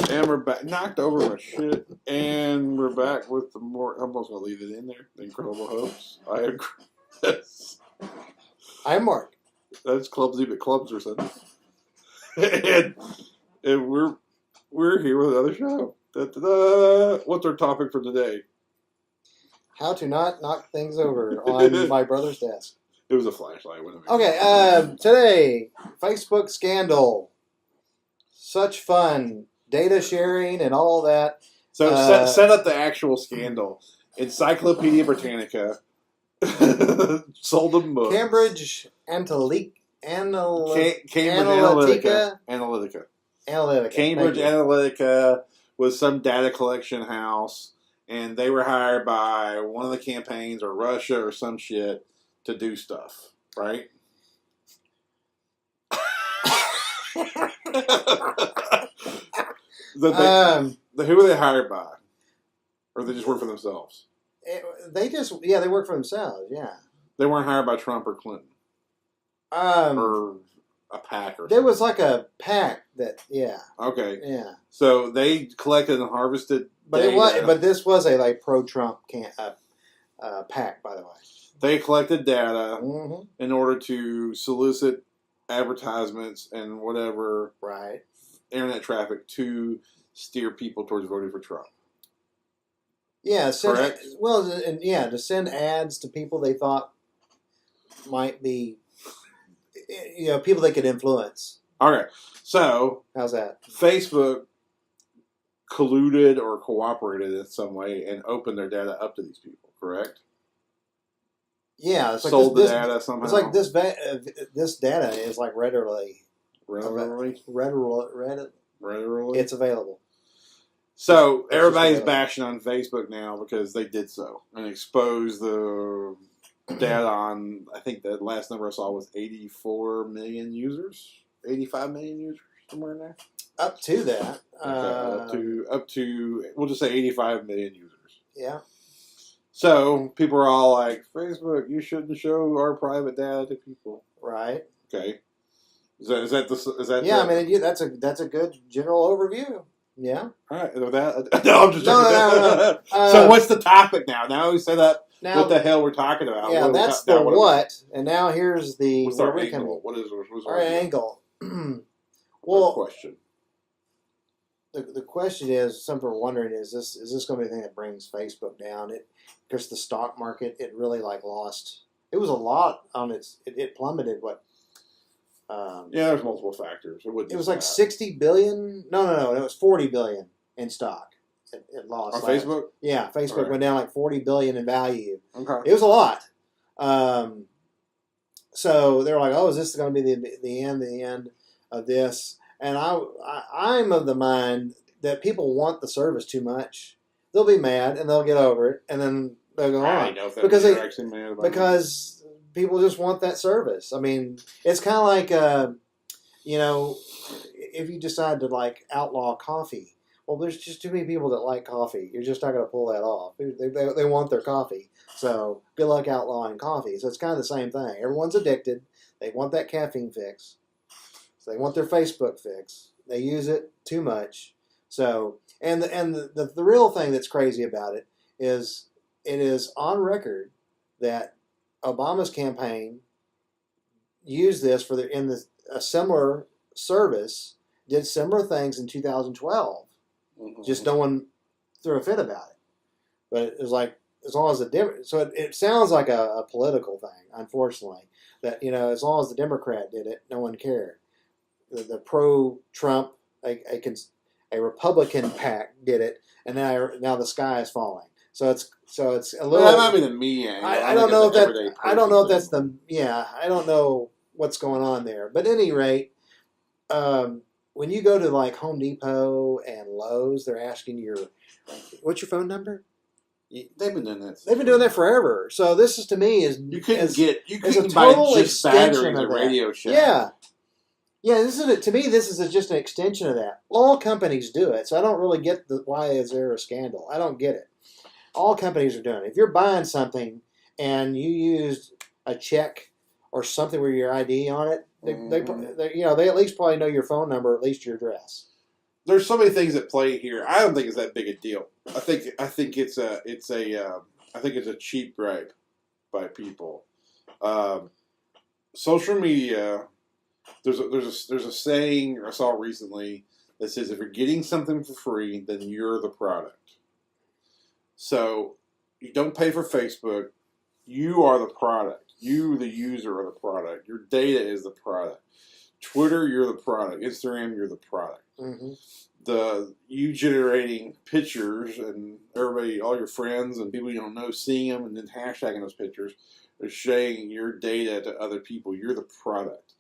And we're back, knocked over my shit, and we're back with the more. I'm almost gonna leave it in there. The Incredible Hopes. I agree. I'm Mark. That's clumsy, but clubs are something. and we're here with another show. Da-da-da. What's our topic for today? How to not knock things over on my brother's desk. It was a flashlight. Okay, today, Facebook scandal. Such fun. Data sharing and all that. So set up the actual scandal. Encyclopedia Britannica sold them books. Cambridge Cambridge Analytica. Analytica. Cambridge Analytica was some data collection house, and they were hired by one of the campaigns or Russia or some shit to do stuff, right? Who were they hired by? Or they just work for themselves? They work for themselves, yeah. They weren't hired by Trump or Clinton. Or a PAC or something. There was like a PAC that, yeah. Okay. Yeah. So they collected and harvested data. But this was a pro-Trump PAC, by the way. They collected data in order to solicit advertisements and whatever internet traffic to steer people towards voting for Trump. Yeah, correct. To send ads to people they thought might be, people they could influence. Okay, so how's that? Facebook colluded or cooperated in some way and opened their data up to these people. Correct. Yeah, it's like sold the data somehow. It's like this data is like readily. It's available. So everybody's bashing on Facebook now because they did so and exposed the data on. I think the last number I saw was 84 million users, 85 million users, somewhere in there. Up to that. Up to we'll just say 85 million users. Yeah. So people are all like, Facebook, you shouldn't show our private data to people. Right. Okay. Is that? Yeah, I mean that's a good general overview. Yeah. All right. With that, no, I'm just no. So what's the topic now? Now we set up what the hell we're talking about. Yeah, that's the what. And now here's the what's our angle? What's our angle? Well, question. The question is, some people are wondering, is this going to be the thing that brings Facebook down? Because the stock market, it really lost. It was a lot on its. It plummeted. What? There's multiple factors. It was like 60 billion. No. It was 40 billion in stock. It lost. On Facebook? Yeah, Facebook went down like 40 billion in value. Okay. It was a lot. So they were like, "Oh, is this going to be the end of this?" And I'm of the mind that people want the service too much. They'll be mad and they'll get over it, and then they'll go on because people just want that service. I mean, it's kind of like if you decide to outlaw coffee. Well, there's just too many people that like coffee. You're just not going to pull that off. They want their coffee. So good luck outlawing coffee. So it's kind of the same thing. Everyone's addicted. They want that caffeine fix. So they want their Facebook fix. They use it too much. So the real thing that's crazy about it is on record that Obama's campaign used this a similar service, did similar things in 2012. Just no one threw a fit about it. But it was like, as long as it sounds like a political thing, unfortunately, that, as long as the Democrat did it, no one cared. The pro-Trump, a Republican PAC did it, and now the sky is falling. So it's a little. That might be the media. I don't know if that. I don't know if that's the. Yeah, I don't know what's going on there. But at any rate, when you go to Home Depot and Lowe's, they're asking what's your phone number? They've been doing that. They've been doing that forever. So this is, to me, you couldn't buy just batteries and Radio Shack. Yeah. Yeah, to me, this is just an extension of that. All companies do it, so I don't really get why is there a scandal. I don't get it. All companies are doing it. If you're buying something and you used a check or something with your ID on it, they at least probably know your phone number, at least your address. there's so many things at play here. I don't think it's that big a deal. I think it's a cheap gripe by people. Social media. There's a saying I saw recently that says if you're getting something for free, then you're the product. So you don't pay for Facebook. You are the product. You, the user, are the product. Your data is the product. Twitter, you're the product. Instagram, you're the product. Mm-hmm. You generating pictures and everybody, all your friends and people you don't know, seeing them and then hashtagging those pictures, are sharing your data to other people. You're the product.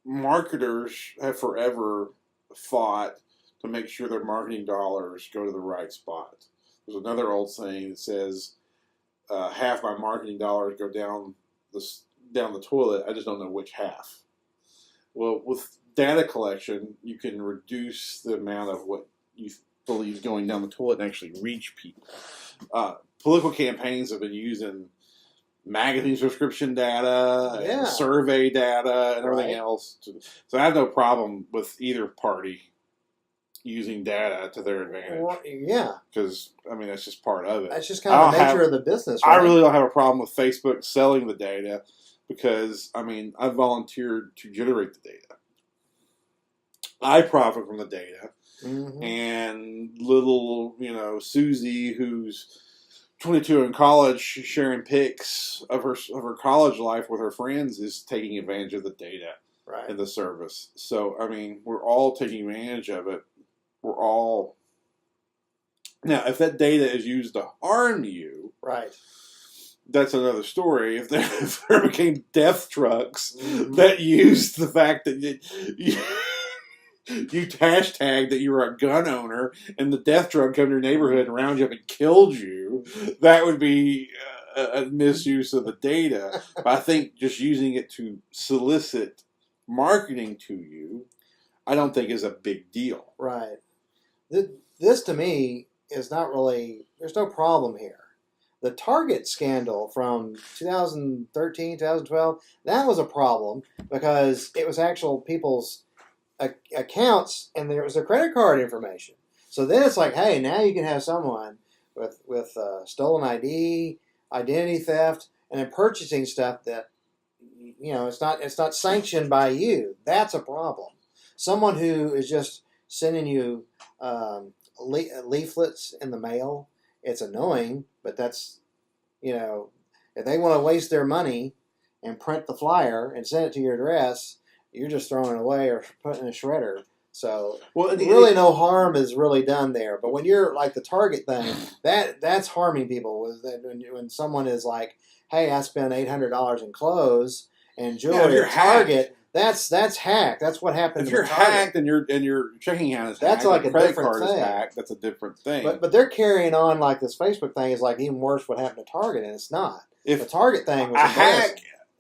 Marketers have forever fought to make sure their marketing dollars go to the right spot. There's another old saying that says, half my marketing dollars go down the toilet. I just don't know which half. Well, with data collection, you can reduce the amount of what you believe is going down the toilet and actually reach people. Political campaigns have been using magazine subscription data and survey data and everything else. So I have no problem with either party using data to their advantage. Well, yeah. Because, I mean, that's just part of it. That's just kind of the nature of the business, right? I really don't have a problem with Facebook selling the data because, I mean, I volunteered to generate the data. I profit from the data. Mm-hmm. And little, Susie, who's 22 in college, sharing pics of her college life with her friends, is taking advantage of the data and the service. So, I mean, we're all taking advantage of it. We're all... Now, if that data is used to harm you, that's another story. If there became death trucks that used the fact that you hashtag that you were a gun owner and the death truck come to your neighborhood and round you up and killed you, that would be a misuse of the data. But I think just using it to solicit marketing to you, I don't think is a big deal. Right. This to me is not really, there's no problem here. The Target scandal from 2013, 2012, that was a problem because it was actual people's accounts and there was their credit card information. So then it's like, hey, now you can have someone with stolen ID, identity theft, and then purchasing stuff that it's not sanctioned by you. That's a problem. Someone who is just sending you leaflets in the mail, it's annoying, but that's if they want to waste their money and print the flyer and send it to your address, you're just throwing it away or putting it in a shredder. So really no harm is really done there. But when you're like the Target thing, that's harming people. When someone is like, hey, I spent $800 in clothes and jewelry at Target, that's hacked. That's what happened. If you're hacked and your checking account is hacked, that's like a credit different card thing. Is hacked, that's a different thing. But they're carrying on like this Facebook thing is like even worse what happened to Target, and it's not. If the Target thing was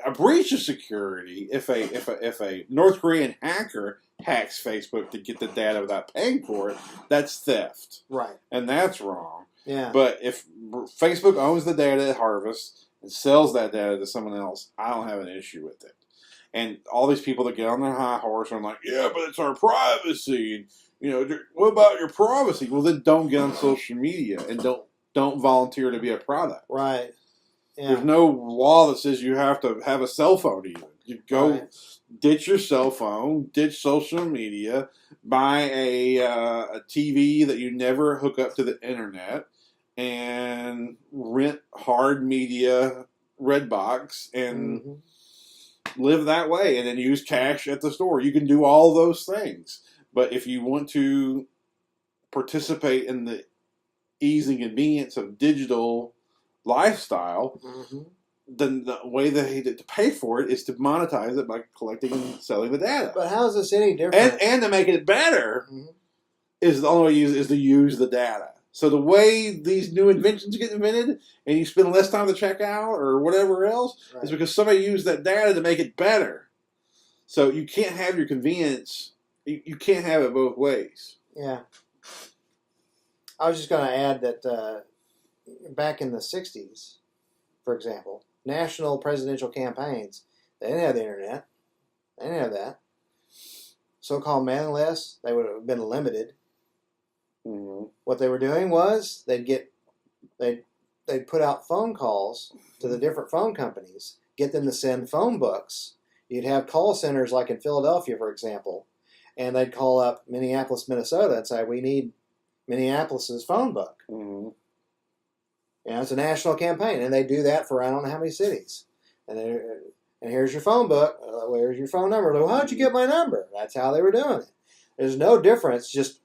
a breach of security, if a North Korean hacker hacks Facebook to get the data without paying for it, that's theft. Right. And that's wrong. Yeah. But if Facebook owns the data it harvests and sells that data to someone else, I don't have an issue with it. And all these people that get on their high horse are like, yeah, but it's our privacy. And, what about your privacy? Well, then don't get on social media and don't volunteer to be a product. Right. Yeah. There's no law that says you have to have a cell phone even. You go ditch your cell phone, ditch social media, buy a TV that you never hook up to the internet, and rent hard media Redbox and live that way, and then use cash at the store. You can do all those things. But if you want to participate in the ease and convenience of digital lifestyle, then the way to pay for it is to monetize it by collecting and selling the data. But how is this any different? And to make it better, is the only way is to use the data. So the way these new inventions get invented, and you spend less time to check out or whatever else, is because somebody used that data to make it better. So you can't have your convenience. You can't have it both ways. Yeah. I was just going to add that back in the 60s, for example, national presidential campaigns, they didn't have the internet. They didn't have that. so-called mailing lists, they would have been limited. Mm-hmm. What they were doing was they'd put out phone calls to the different phone companies, get them to send phone books. You'd have call centers like in Philadelphia, for example, and they'd call up Minneapolis, Minnesota, and say, "We need Minneapolis's phone book." Mm-hmm. It's a national campaign, and they do that for I don't know how many cities. And here's your phone book. Where's your phone number? Well, how'd you get my number? That's how they were doing it. There's no difference. Just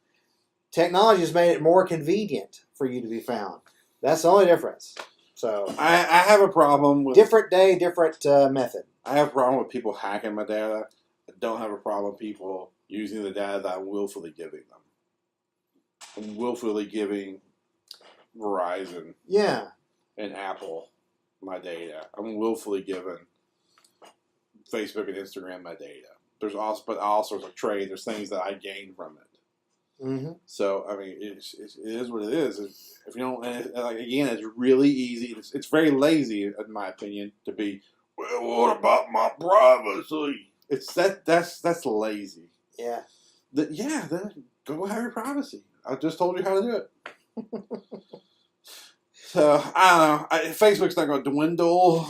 technology has made it more convenient for you to be found. That's the only difference. So I have a problem with different day, different method. I have a problem with people hacking my data. I don't have a problem with people using the data that I'm willfully giving them. I'm willfully giving Verizon and Apple my data. I'm willfully giving Facebook and Instagram my data. There's all sorts of trade. There's things that I gain from it. Mm-hmm. So I mean, it is what it is. If you don't, again, it's really easy. It's very lazy, in my opinion, to be. Well, what about my privacy? That's lazy. Yeah. Then go have your privacy. I just told you how to do it. So I don't know. Facebook's not going to dwindle.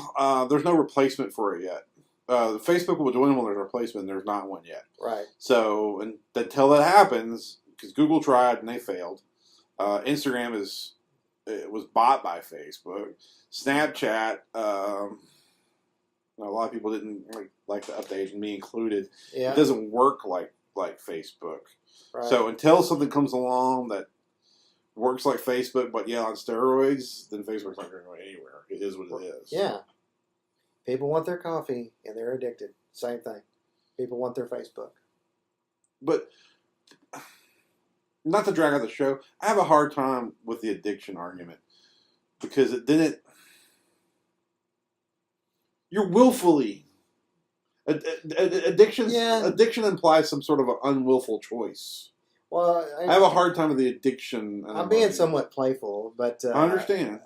There's no replacement for it yet. Facebook will dwindle when there's a replacement. There's not one yet. Right. So until that happens, because Google tried and they failed. Instagram was bought by Facebook. Snapchat. A lot of people didn't like the update, and me included. Yeah. It doesn't work like Facebook. Right. So until something comes along that works like Facebook, but on steroids, then Facebook's not going to go anywhere. It is what it is. Yeah. People want their coffee, and they're addicted. Same thing. People want their Facebook. But not to drag out the show, I have a hard time with the addiction argument because you're willfully addiction. Yeah. Addiction implies some sort of an unwillful choice. Well, I have a hard time with the addiction. I'm being somewhat playful, but I understand.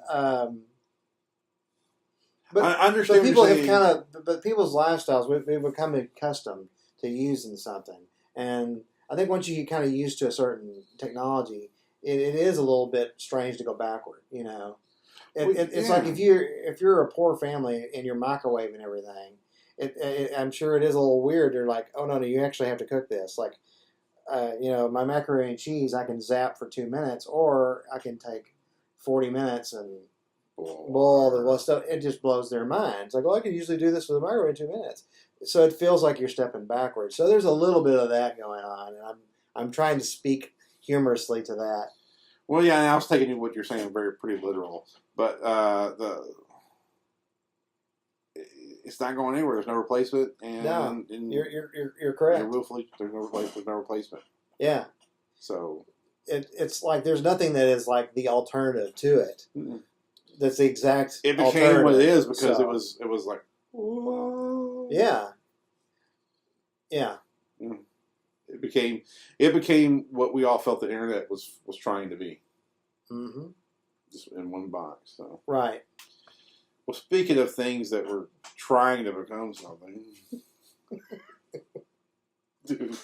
But I understand. But people have but people's lifestyles, we've become accustomed to using something, and I think once you get kind of used to a certain technology, it is a little bit strange to go backward. It's like if you're a poor family and you're microwaving everything, I'm sure it is a little weird. They're like, oh no, you actually have to cook this. Like, my macaroni and cheese, I can zap for 2 minutes, or I can take 40 minutes and boil all the stuff. It just blows their mind. It's like, well, I could usually do this with a microwave in 2 minutes. So it feels like you're stepping backwards. So there's a little bit of that going on, and I'm trying to speak humorously to that. Well, and I was taking what you're saying pretty literal, but it's not going anywhere. There's no replacement, and you're correct. There's no replacement. Yeah. So it's like there's nothing that is like the alternative to it. Mm-mm. That's the exact. It became what it is because it was like. Whoa. Yeah. Yeah. Mm. It became what we all felt the internet was trying to be. Mm-hmm. Just in one box. So. Right. Well, speaking of things that were trying to become something, dude,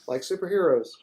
like superheroes.